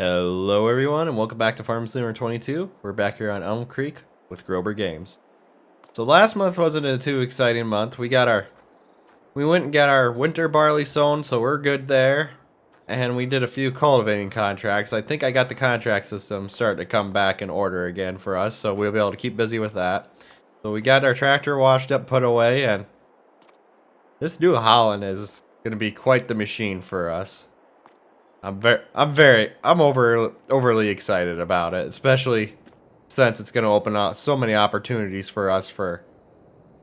Hello everyone and welcome back to Farm Simulator 22. We're back here on Elm Creek with Grober Games. So last month wasn't a too exciting month. We went and got our winter barley sown, so we're good there. And we did a few cultivating contracts. I think I got the contract system starting to come back in order again for us, so we'll be able to keep busy with that. So we got our tractor washed up, put away, and this New Holland is going to be quite the machine for us. I'm overly excited about it, especially since it's going to open up so many opportunities for us for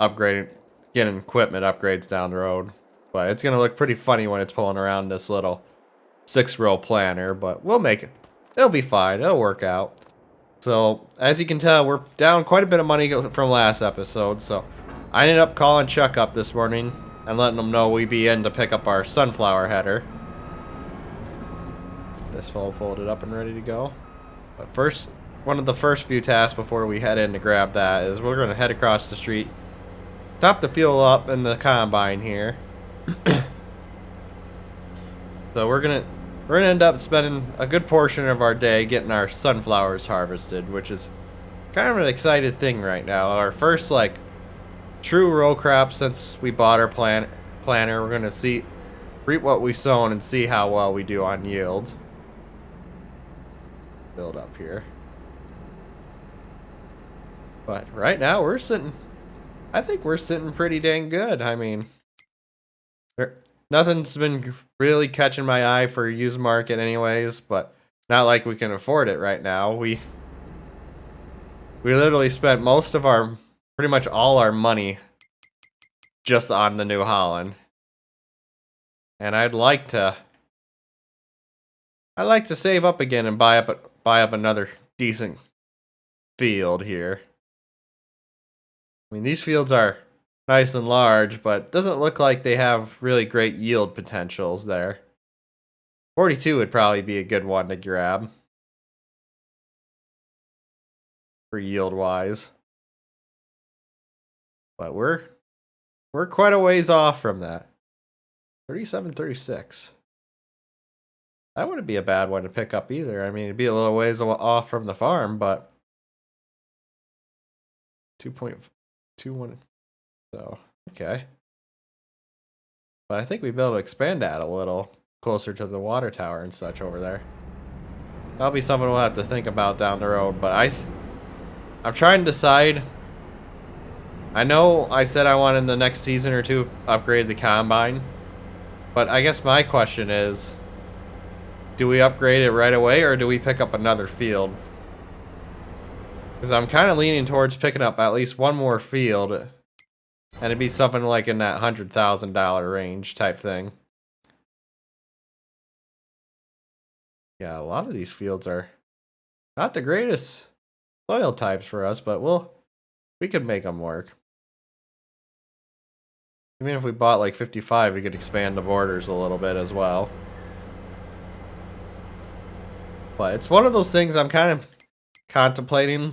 upgrading, getting equipment upgrades down the road. But it's going to look pretty funny when it's pulling around this little 6-row planter, but we'll make it. It'll be fine. It'll work out. So, as you can tell, we're down quite a bit of money from last episode, so I ended up calling Chuck up this morning and letting him know we'd be in to pick up our sunflower header. This all folded up and ready to go. But first, one of the first few tasks before we head in to grab that is we're going to head across the street, top the fuel up in the combine here. So we're gonna end up spending a good portion of our day getting our sunflowers harvested, which is kind of an excited thing right now. Our first true row crop since we bought our planter. We're gonna reap what we sown and see how well we do on yield. Build up here. But right now I think we're sitting pretty dang good. I mean, nothing's been really catching my eye for used market anyways, but not like we can afford it right now. We literally spent pretty much all our money just on the New Holland. And I'd like to save up again and buy up another decent field here. I mean, these fields are nice and large, but doesn't look like they have really great yield potentials there. 42 would probably be a good one to grab for yield wise. But we're quite a ways off from that. 37, 36. That wouldn't be a bad one to pick up either. I mean, it'd be a little ways off from the farm, but 2.21. So, okay. But I think we'd be able to expand that a little closer to the water tower and such over there. That'll be something we'll have to think about down the road, but I'm trying to decide. I know I said I wanted in the next season or two upgrade the combine, but I guess my question is, do we upgrade it right away or do we pick up another field? Because I'm kind of leaning towards picking up at least one more field, and it'd be something like in that $100,000 range type thing. Yeah, a lot of these fields are not the greatest soil types for us, but we could make them work. Even if we bought like 55, we could expand the borders a little bit as well. But it's one of those things I'm kind of contemplating.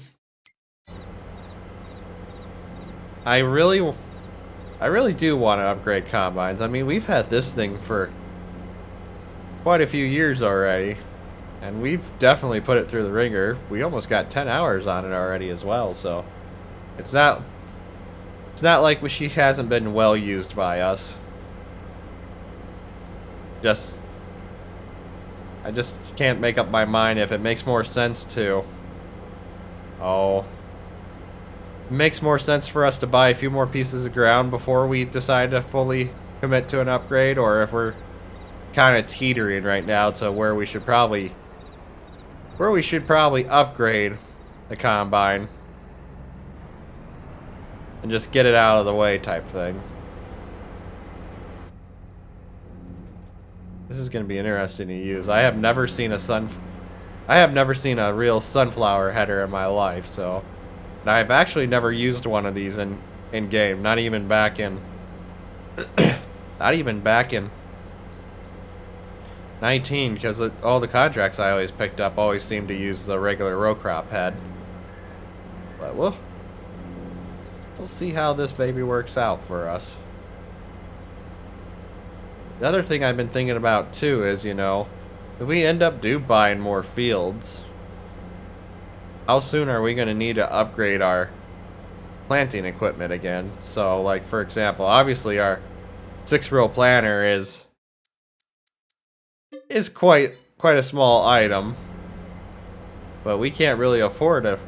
I really do want to upgrade combines. I mean, we've had this thing for quite a few years already, and we've definitely put it through the ringer. We almost got 10 hours on it already as well, so it's not like she hasn't been well used by us. I just can't make up my mind if it makes more sense to... It makes more sense for us to buy a few more pieces of ground before we decide to fully commit to an upgrade, or if we're kind of teetering right now to where we should probably upgrade the combine and just get it out of the way type thing. This is going to be interesting to use. I have never seen a real sunflower header in my life, so... And I've actually never used one of these in game, not even back in 19, because all the contracts I always picked up always seemed to use the regular row crop head. But we'll see how this baby works out for us. The other thing I've been thinking about too is, if we end up buying more fields, how soon are we going to need to upgrade our planting equipment again? So, like, for example, obviously our 6-row planter is quite a small item, but we can't really afford a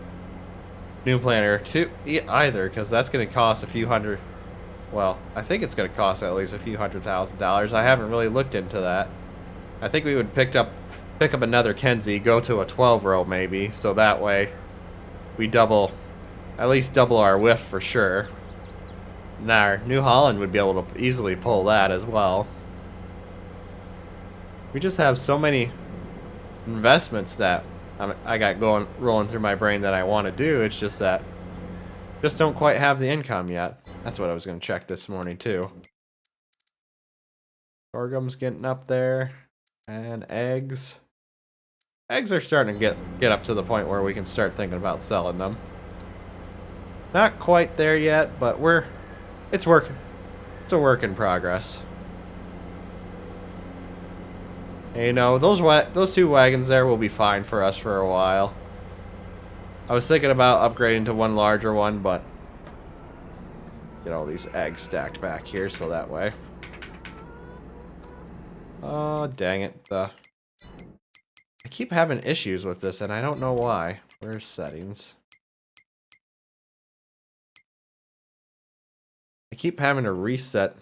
new planter either, because that's going to cost a few hundred. Well, I think it's going to cost at least a few $100,000. I haven't really looked into that. I think we would pick up another Kenzie, go to a 12-row maybe, so that way we at least double our width for sure. Now, our New Holland would be able to easily pull that as well. We just have so many investments that I got rolling through my brain that I want to do. It's just that just don't quite have the income yet. That's what I was going to check this morning too. Sorghum's getting up there, and eggs. Eggs are starting to get up to the point where we can start thinking about selling them. Not quite there yet, but it's working. It's a work in progress. And, you know, those 2 wagons there will be fine for us for a while. I was thinking about upgrading to one larger one, but get all these eggs stacked back here so that way. Oh, dang it. I keep having issues with this, and I don't know why. Where's settings? I keep having to reset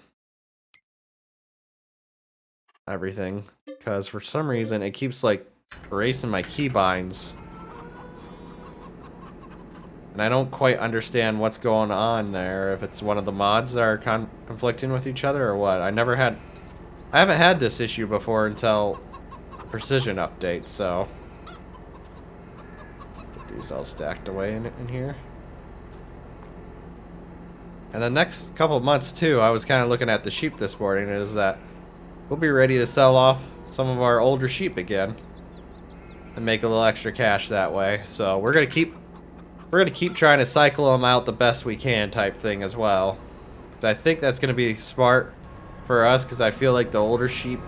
everything, because for some reason it keeps, like, erasing my keybinds. And I don't quite understand what's going on there, if it's one of the mods that are conflicting with each other or what. I haven't had this issue before until Precision update, so get these all stacked away in here. And the next couple of months too, I was kind of looking at the sheep this morning, is that we'll be ready to sell off some of our older sheep again and make a little extra cash that way. So we're gonna keep trying to cycle them out the best we can, type thing as well. I think that's gonna be smart for us, because I feel like the older sheep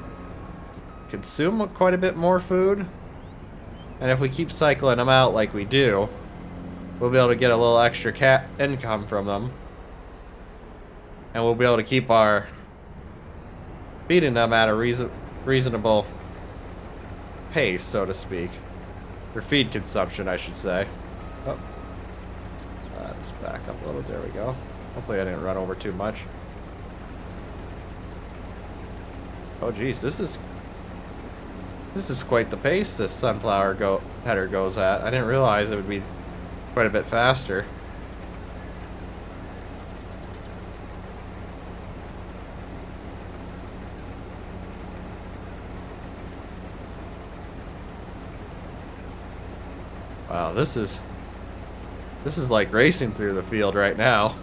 consume quite a bit more food, and if we keep cycling them out like we do, we'll be able to get a little extra income from them, and we'll be able to keep our feeding them at a reasonable pace, so to speak. Or feed consumption, I should say. Oh. Let's back up a little. There we go. Hopefully I didn't run over too much. Oh geez, this is quite the pace this sunflower header goes at. I didn't realize it would be quite a bit faster. Wow, this is like racing through the field right now.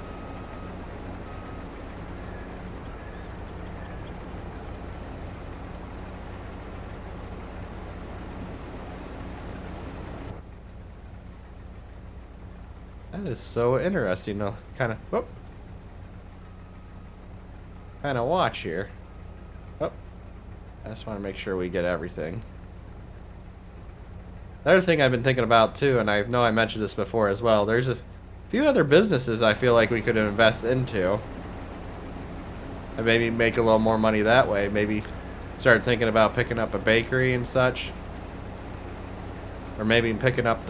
That is so interesting to kind of watch here. Oh, I just want to make sure we get everything. Another thing I've been thinking about too, and I know I mentioned this before as well, there's a few other businesses I feel like we could invest into and maybe make a little more money that way. Maybe start thinking about picking up a bakery and such, or maybe picking up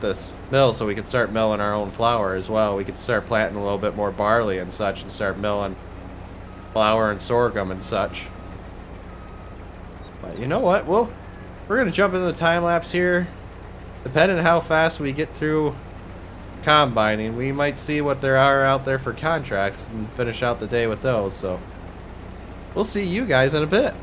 this mill so we can start milling our own flour as well. We could start planting a little bit more barley and such and start milling flour and sorghum and such. But you know what? We're going to jump into the time lapse here. Depending on how fast we get through combining, we might see what there are out there for contracts and finish out the day with those. So we'll see you guys in a bit.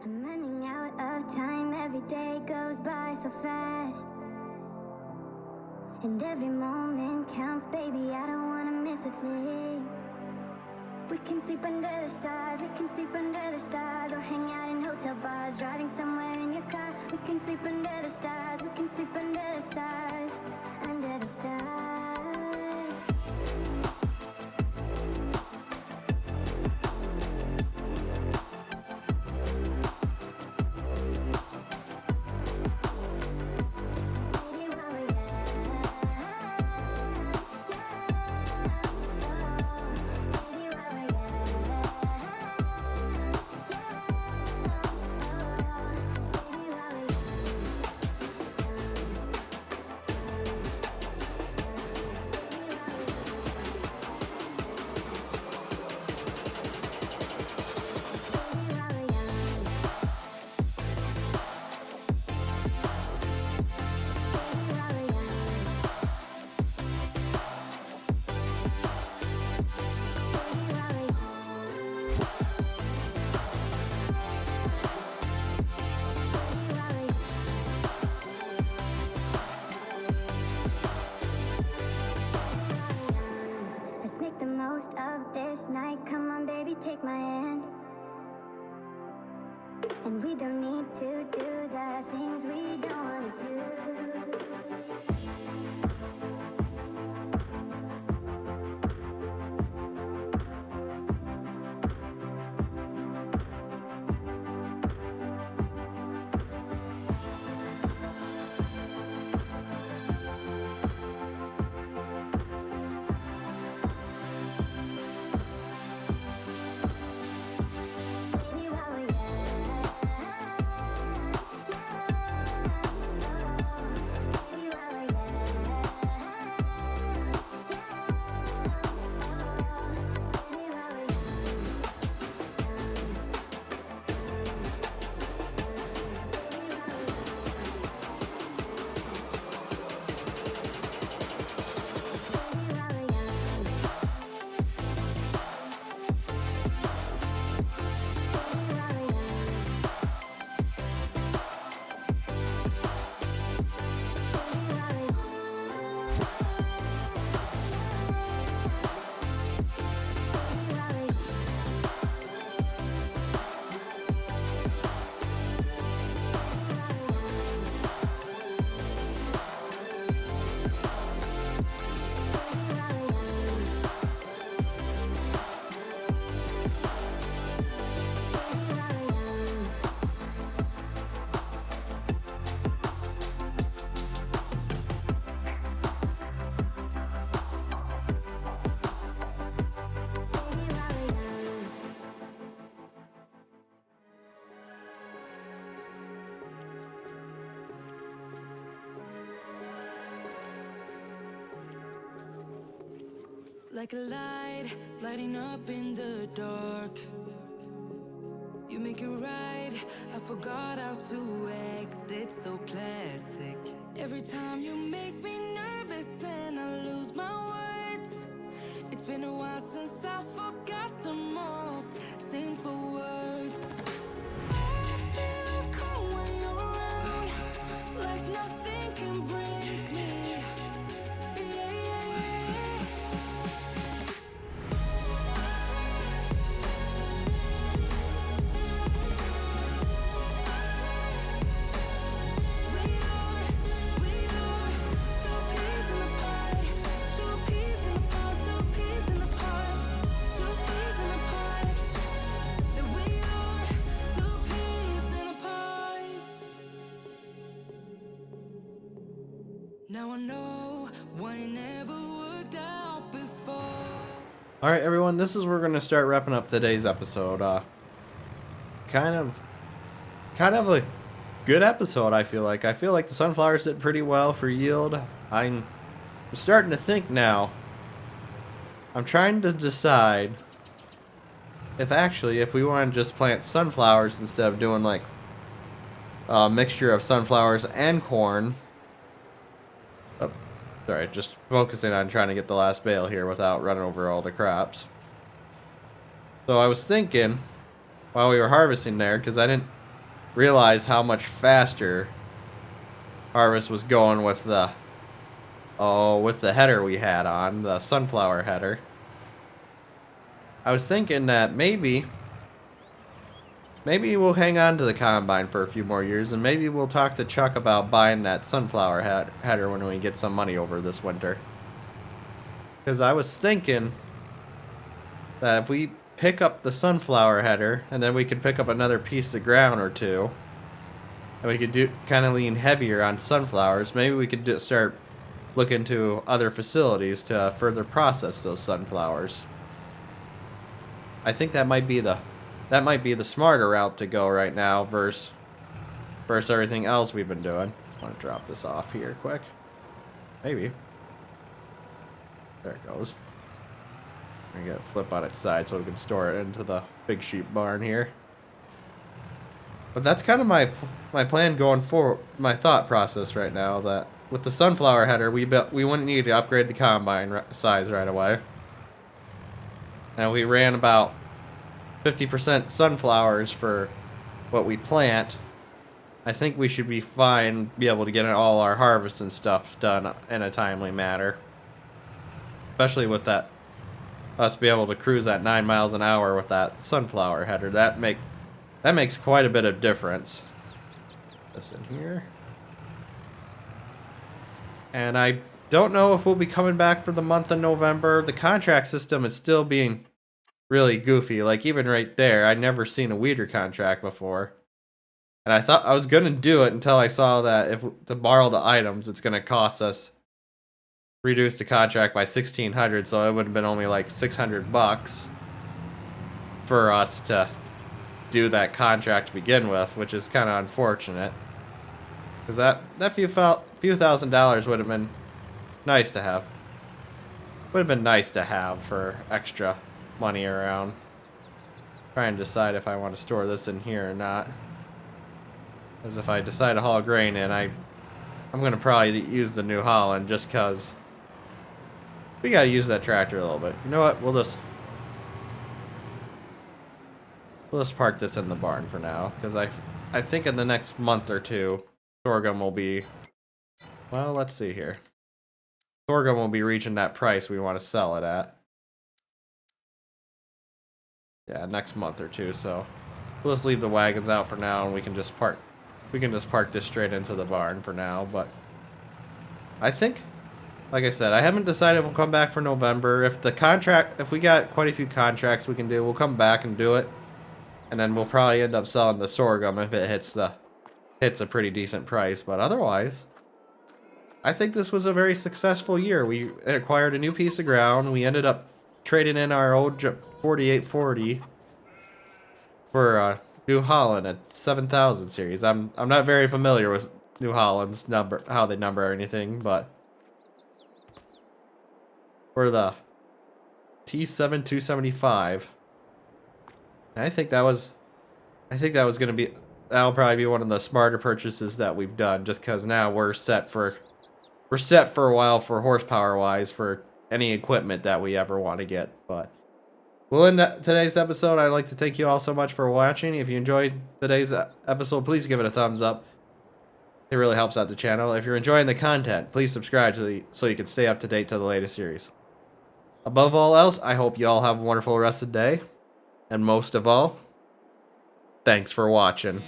I'm running out of time, every day goes by so fast. And every moment counts, baby, I don't wanna miss a thing. We can sleep under the stars, we can sleep under the stars, or hang out in hotel bars, driving somewhere in your car. We can sleep under the stars, we can sleep under the stars, under the stars. Make the most of this night. Come on, baby, take my hand. And we don't need to do the things we don't want to do. Like a light, lighting up in the dark. You make it right, I forgot how to act. It's so classic. Every time you make me nervous and I lose my words. It's been a while since I forgot the most simple words. I feel calm when you're around, like nothing can break me. Now I know why it never worked out before. All right, everyone, this is where we're going to start wrapping up today's episode. Kind of a good episode, I feel like. I feel like the sunflowers did pretty well for yield. I'm starting to think now. I'm trying to decide if we want to just plant sunflowers instead of doing like a mixture of sunflowers and corn. Oh, sorry, just focusing on trying to get the last bale here without running over all the crops. So I was thinking while we were harvesting there, because I didn't realize how much faster harvest was going with the header we had on, the sunflower header. I was thinking that maybe we'll hang on to the combine for a few more years, and maybe we'll talk to Chuck about buying that sunflower header when we get some money over this winter. Because I was thinking that if we pick up the sunflower header, and then we could pick up another piece of ground or two, and we could do kind of lean heavier on sunflowers, maybe we could start looking to other facilities to further process those sunflowers. I think that might be the smarter route to go right now versus everything else we've been doing. I want to drop this off here quick. Maybe. There it goes. I got to flip on its side so we can store it into the big sheep barn here. But that's kind of my plan going forward, my thought process right now, that with the sunflower header, we wouldn't need to upgrade the combine size right away. And we ran about 50% sunflowers for what we plant. I think we should be fine, be able to get all our harvests and stuff done in a timely manner. Especially with that, us be able to cruise at 9 miles an hour with that sunflower header. That makes quite a bit of difference. This in here. And I don't know if we'll be coming back for the month of November. The contract system is still being really goofy. Like, even right there, I'd never seen a weeder contract before. And I thought I was going to do it until I saw that if to borrow the items, it's going to cost us, reduce the contract by $1,600, so it would have been only like $600 for us to do that contract to begin with, which is kind of unfortunate. Because that few $1,000 would have been nice to have. Would have been nice to have for extra money around. Trying to decide if I want to store this in here or not. Because if I decide to haul grain in, I'm going to probably use the New Holland just because we got to use that tractor a little bit. You know what? We'll just park this in the barn for now, because I think in the next month or two, sorghum will be, well, let's see here. Sorghum will be reaching that price we want to sell it at. Yeah, next month or two, so we'll just leave the wagons out for now, and we can just park this straight into the barn for now. But I think, like I said, I haven't decided if we'll come back for November. If we got quite a few contracts we can do, we'll come back and do it. And then we'll probably end up selling the sorghum if it hits a pretty decent price. But otherwise, I think this was a very successful year. We acquired a new piece of ground. We ended up trading in our old 4840 for a New Holland at 7000 series. I'm not very familiar with New Holland's number, how they number or anything, but for the T7 275. I think that was gonna be, that'll probably be one of the smarter purchases that we've done, just because now we're set for a while for horsepower wise for any equipment that we ever want to get. But we'll end today's episode. I'd like to thank you all so much for watching. If you enjoyed today's episode, please give it a thumbs up. It really helps out the channel. If you're enjoying the content, please subscribe so you can stay up to date to the latest series. Above all else, I hope you all have a wonderful rest of the day. And most of all, thanks for watching.